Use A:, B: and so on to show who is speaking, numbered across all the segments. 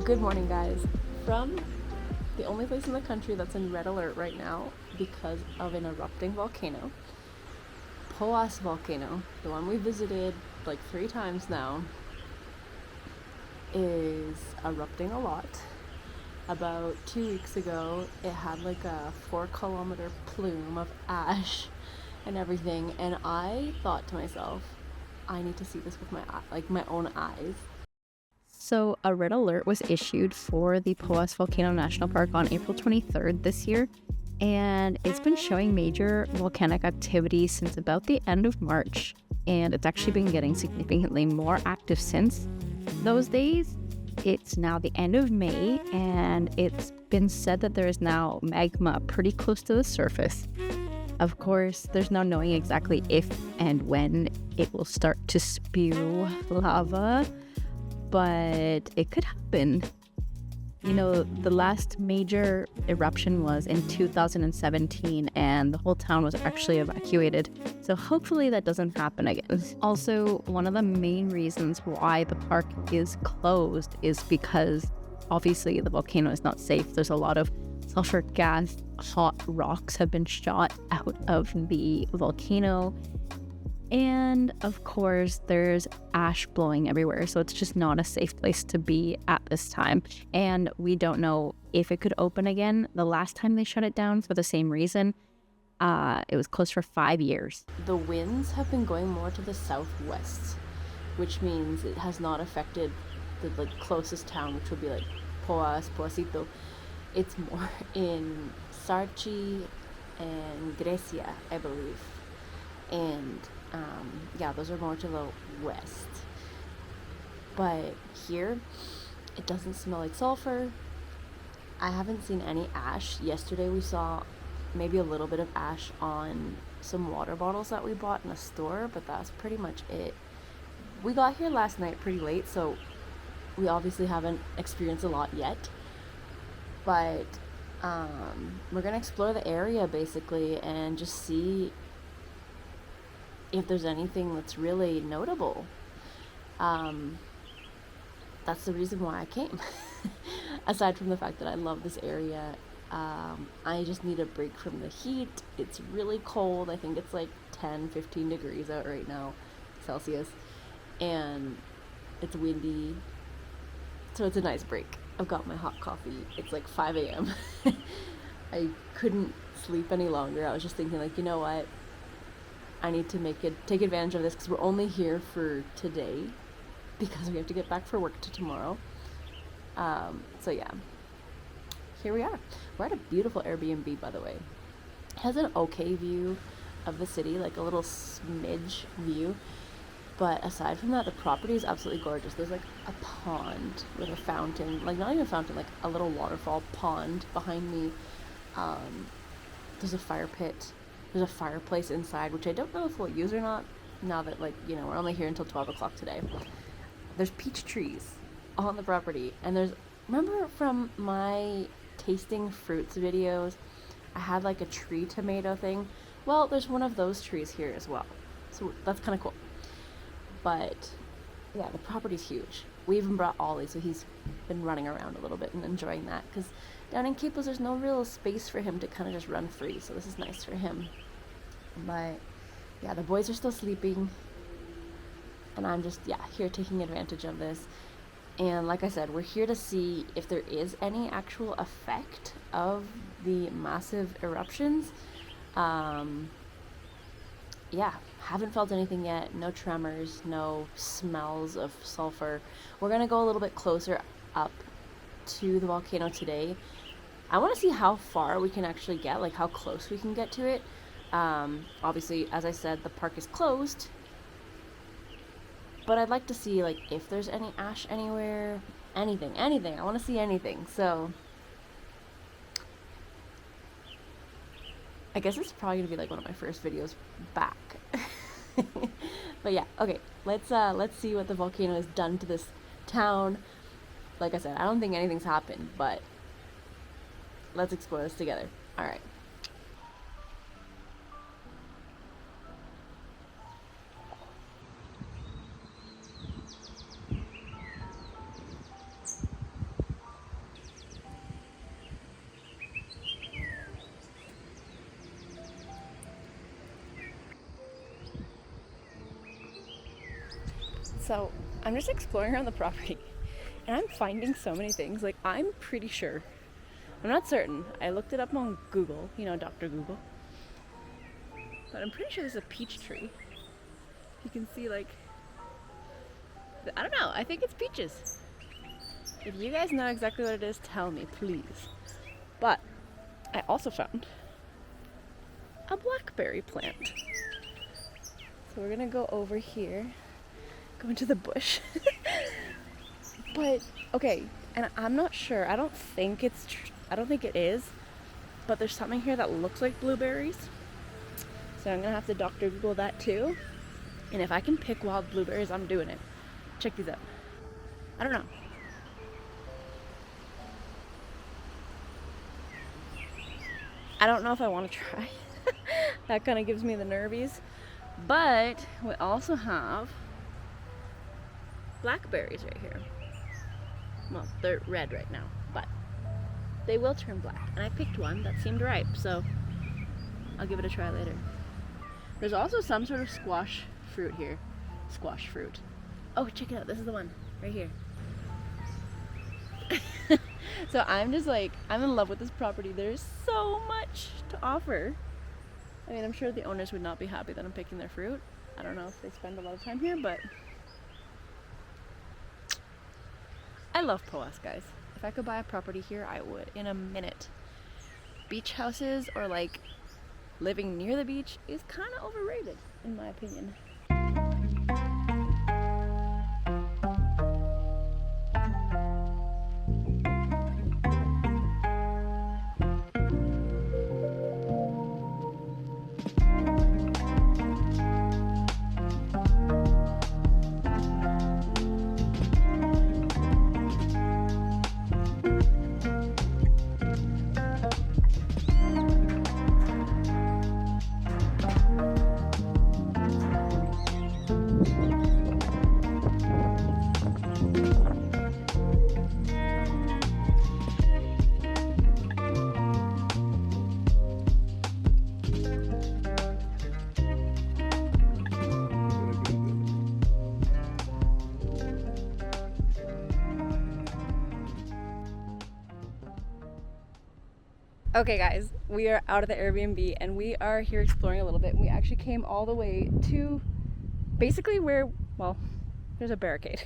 A: Good morning, guys. From the only place in the country that's in red alert right now because of an erupting volcano, Poás Volcano, the one we visited like 3 times now, is erupting a lot. About 2 weeks ago, it had like a 4 kilometer plume of ash and everything, and I thought to myself, I need to see this with my own eyes. So, a red alert was issued for the Poás Volcano National Park on April 23rd this year, and it's been showing major volcanic activity since about the end of March, and it's actually been getting significantly more active since those days. It's now the end of May, and it's been said that there is now magma pretty close to the surface. Of course, there's no knowing exactly if and when it will start to spew lava, but it could happen. You know, the last major eruption was in 2017, and the whole town was actually evacuated. So hopefully that doesn't happen again. Also, one of the main reasons why the park is closed is because obviously the volcano is not safe. There's a lot of sulfur gas, hot rocks have been shot out of the volcano. And of course, there's ash blowing everywhere, so it's just not a safe place to be at this time. And we don't know if it could open again. The last time they shut it down for the same reason, it was closed for 5 years. The winds have been going more to the southwest, which means it has not affected the closest town, which would be like Poasito. It's more in Sarchi and Grecia, I believe. And yeah, those are more to the west. But here, it doesn't smell like sulfur. I haven't seen any ash. Yesterday we saw maybe a little bit of ash on some water bottles that we bought in a store, but that's pretty much it. We got here last night pretty late, so we obviously haven't experienced a lot yet. But we're gonna explore the area basically and just see if there's anything that's really notable. That's the reason why I came. Aside from the fact that I love this area, I just need a break from the heat. It's really cold. I think it's like 10-15 degrees out right now, Celsius, and it's windy, so it's a nice break. I've got my hot coffee. It's like 5 a.m. I couldn't sleep any longer. I was just thinking, like, you know what, I need to take advantage of this because we're only here for today because we have to get back for work tomorrow. So yeah, here we are. We're at a beautiful Airbnb, by the way. It has an okay view of the city, like a little smidge view. But aside from that, the property is absolutely gorgeous. There's like a pond with a fountain, like not even a fountain, like a little waterfall pond behind me. There's a fire pit. There's a fireplace inside, which I don't know if we'll use or not, now that, like, you know, we're only here until 12 o'clock today. There's peach trees on the property, and remember from my tasting fruits videos, I had like a tree tomato thing? Well, there's one of those trees here as well, so that's kind of cool. But yeah, the property's huge. We even brought Ollie, so he's been running around a little bit and enjoying that, because down in Capos there's no real space for him to kind of just run free, so this is nice for him. But yeah, the boys are still sleeping, and I'm just here taking advantage of this. And like I said, we're here to see if there is any actual effect of the massive eruptions. Haven't felt anything yet. No tremors, no smells of sulfur. We're gonna go a little bit closer up to the volcano today. I want to see how far we can actually get, like how close we can get to it. Obviously, as I said, the park is closed, but I'd like to see like if there's any ash anywhere, anything. I want to see anything. So I guess it's probably gonna be like one of my first videos back. But yeah, okay, let's see what the volcano has done to this town. Like I said, I don't think anything's happened, but let's explore this together. All right. So I'm just exploring around the property and I'm finding so many things. Like, I'm pretty sure, I'm not certain, I looked it up on Google, you know, Dr. Google, but I'm pretty sure there's a peach tree. You can see, like, I don't know, I think it's peaches. If you guys know exactly what it is, tell me, please. But I also found a blackberry plant. So we're gonna go over here, go into the bush. But okay, and I'm not sure. I don't think it is, but there's something here that looks like blueberries. So I'm gonna have to Dr. Google that too. And if I can pick wild blueberries, I'm doing it. Check these out. I don't know. I don't know if I want to try. That kind of gives me the nervies. But we also have blackberries right here. Well, they're red right now, but they will turn black. And I picked one that seemed ripe, so I'll give it a try later. There's also some sort of squash fruit here. Squash fruit. Oh, check it out. This is the one right here. So I'm just like, I'm in love with this property. There's so much to offer. I mean, I'm sure the owners would not be happy that I'm picking their fruit. I don't know if they spend a lot of time here, but I love Poás, guys. If I could buy a property here, I would in a minute. Beach houses or like living near the beach is kind of overrated, in my opinion. Okay guys, we are out of the Airbnb and we are here exploring a little bit. We actually came all the way to basically where, well, there's a barricade.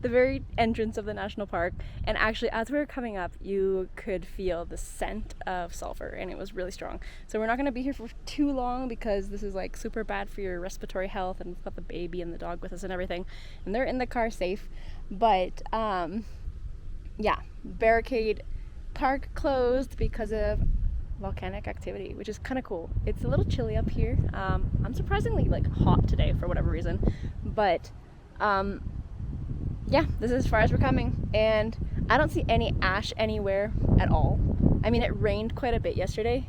A: The very entrance of the national park. And actually as we were coming up, you could feel the scent of sulfur and it was really strong. So we're not gonna be here for too long because this is like super bad for your respiratory health, and we've got the baby and the dog with us and everything. And they're in the car safe. But yeah, barricade. Park closed because of volcanic activity, which is kind of cool. It's a little chilly up here. I'm surprisingly like hot today for whatever reason, but yeah, this is as far as we're coming, and I don't see any ash anywhere at all. I mean, it rained quite a bit yesterday,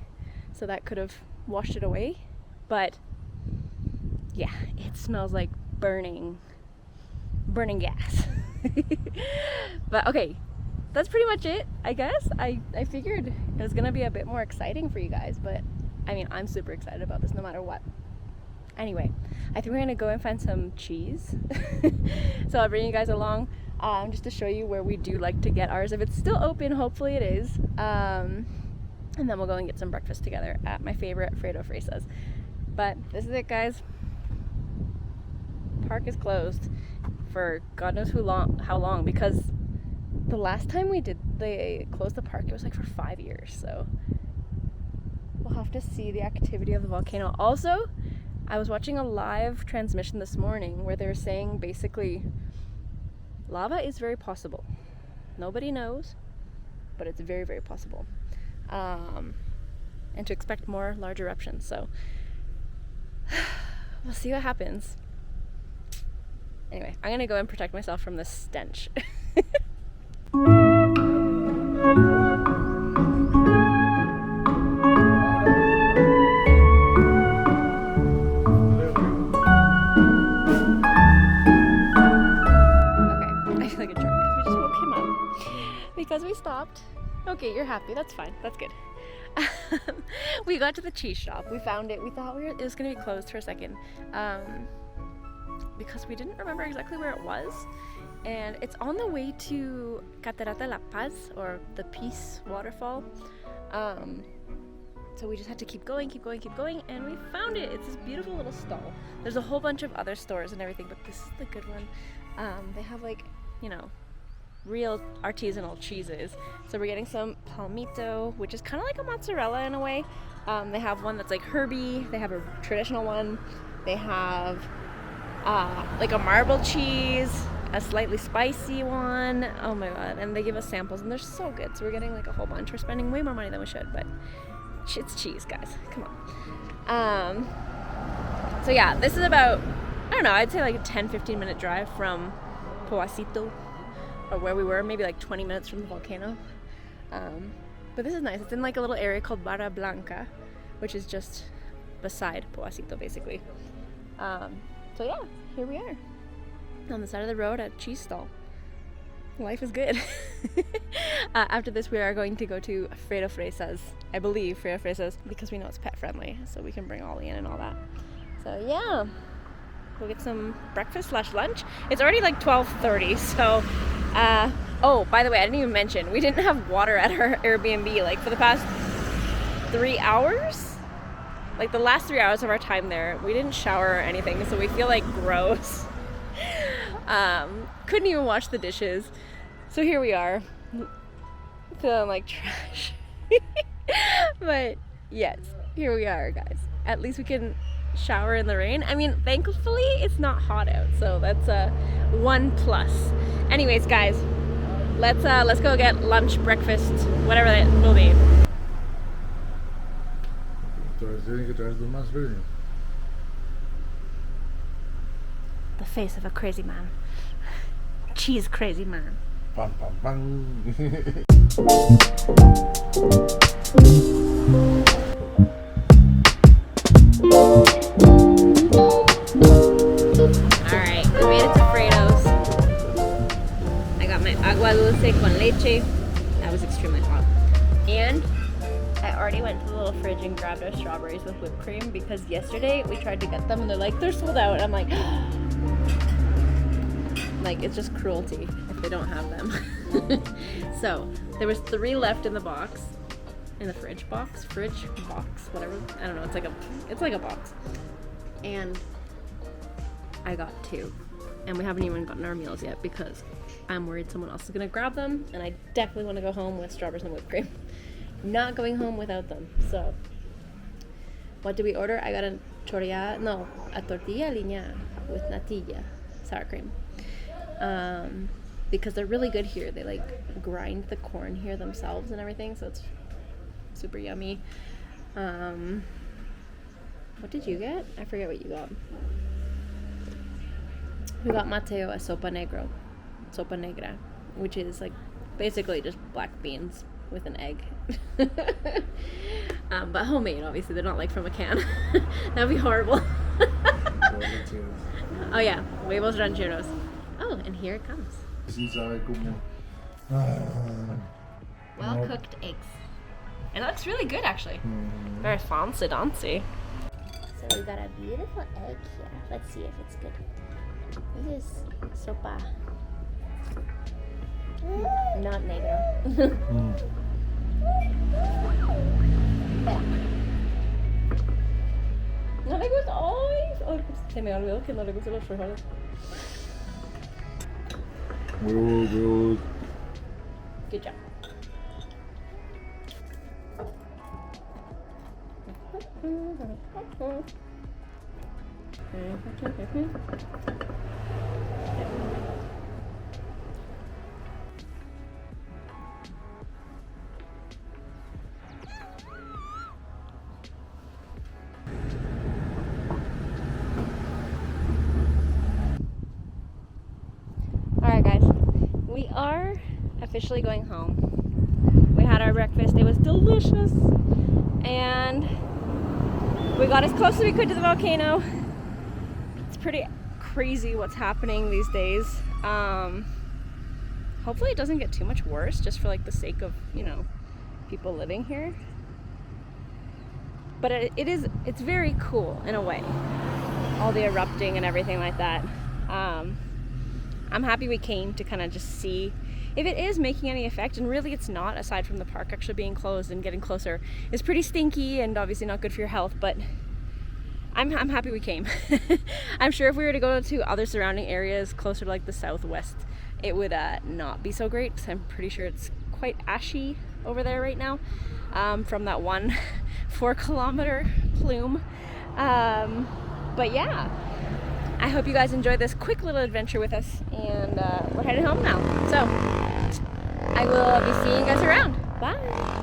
A: so that could have washed it away, but yeah, it smells like burning gas. But okay, that's pretty much it, I guess. I figured it was gonna be a bit more exciting for you guys, but I mean, I'm super excited about this no matter what. Anyway, I think we're gonna go and find some cheese. So I'll bring you guys along just to show you where we do like to get ours. If it's still open, hopefully it is. And then we'll go and get some breakfast together at my favorite Fredo Fresas. But this is it, guys. Park is closed for God knows how long, because the last time they closed the park, it was like for 5 years, so we'll have to see the activity of the volcano. Also, I was watching a live transmission this morning where they were saying basically lava is very possible. Nobody knows, but it's very, very possible. And to expect more large eruptions, so we'll see what happens. Anyway, I'm gonna go and protect myself from this stench. Because we stopped. Okay, you're happy. That's fine. That's good. We got to the cheese shop. We found it. We thought it was going to be closed for a second. because we didn't remember exactly where it was. And it's on the way to Catarata La Paz, or the Peace waterfall. So we just had to keep going, and we found it. It's this beautiful little stall. There's a whole bunch of other stores and everything, but this is the good one. They have like, you know, real artisanal cheeses. So we're getting some palmito, which is kind of like a mozzarella in a way. They have one that's like herby. They have a traditional one. They have like a marble cheese, a slightly spicy one. Oh my god. And they give us samples and they're so good. So we're getting like a whole bunch. We're spending way more money than we should, but it's cheese, guys. Come on. So yeah, this is about, I don't know, I'd say like a 10-15 minute drive from Poásito, or where we were, maybe like 20 minutes from the volcano. But this is nice. It's in like a little area called Barra Blanca, which is just beside Poásito, basically. So yeah, here we are on the side of the road at a cheese stall. Life is good. After this, we are going to go to Fredo Fresas, I believe Fredo Fresas, because we know it's pet friendly, so we can bring Ollie in and all that. So yeah, we'll get some breakfast / lunch. It's already like 12:30, so oh, by the way, I didn't even mention, we didn't have water at our Airbnb like for the past 3 hours. Like the last 3 hours of our time there, we didn't shower or anything, so we feel like gross. Couldn't even wash the dishes. So here we are, feeling like trash. But yes, here we are, guys. At least we can shower in the rain. I mean, thankfully it's not hot out, so that's a 1+. Anyways, guys, let's go get lunch, breakfast, whatever that will be. The face of a crazy man. Cheese crazy man.
B: Pam, pam, pam.
A: Alright, we made it to Fredo's. I got my agua dulce con leche. That was extremely hot. And I already went to the little fridge and grabbed our strawberries with whipped cream, because yesterday we tried to get them and they're like, they're sold out. I'm like, like, it's just cruelty if they don't have them. So there was 3 left in the box, in the fridge box, whatever. I don't know. It's like a box. And I got 2, and we haven't even gotten our meals yet because I'm worried someone else is gonna grab them, and I definitely want to go home with strawberries and whipped cream. Not going home without them. So what did we order? I got a tortilla aliñada with natilla, sour cream. Because they're really good here. They like grind the corn here themselves and everything, so it's super yummy. What did you get? I forget what you got. We got Mateo a sopa negra, which is like basically just black beans with an egg. But homemade, obviously. They're not like from a can. That'd be horrible. Oh yeah, huevos rancheros. Oh, and here it comes. Well cooked eggs. It looks really good, actually. Very fancy dancy. So we got a beautiful egg here. Let's see if it's good. This is sopa. Not negro. No le gusta. Ay, se me olvidó que no le gustan los frijoles.
B: Good.
A: Good job. Alright guys, we are officially going home. We had our breakfast, it was delicious, and we got as close as we could to the volcano. It's pretty crazy what's happening these days. Hopefully it doesn't get too much worse, just for like the sake of, you know, people living here. But it's very cool in a way. all the erupting and everything like that. I'm happy we came to kind of just see if it is making any effect, and really it's not, aside from the park actually being closed and getting closer. It's pretty stinky and obviously not good for your health, but I'm happy we came. I'm sure if we were to go to other surrounding areas closer to like the southwest, it would not be so great, because I'm pretty sure it's quite ashy over there right now, from that one 4-kilometer plume. But yeah, I hope you guys enjoyed this quick little adventure with us, and we're headed home now. So I will be seeing you guys around. Bye.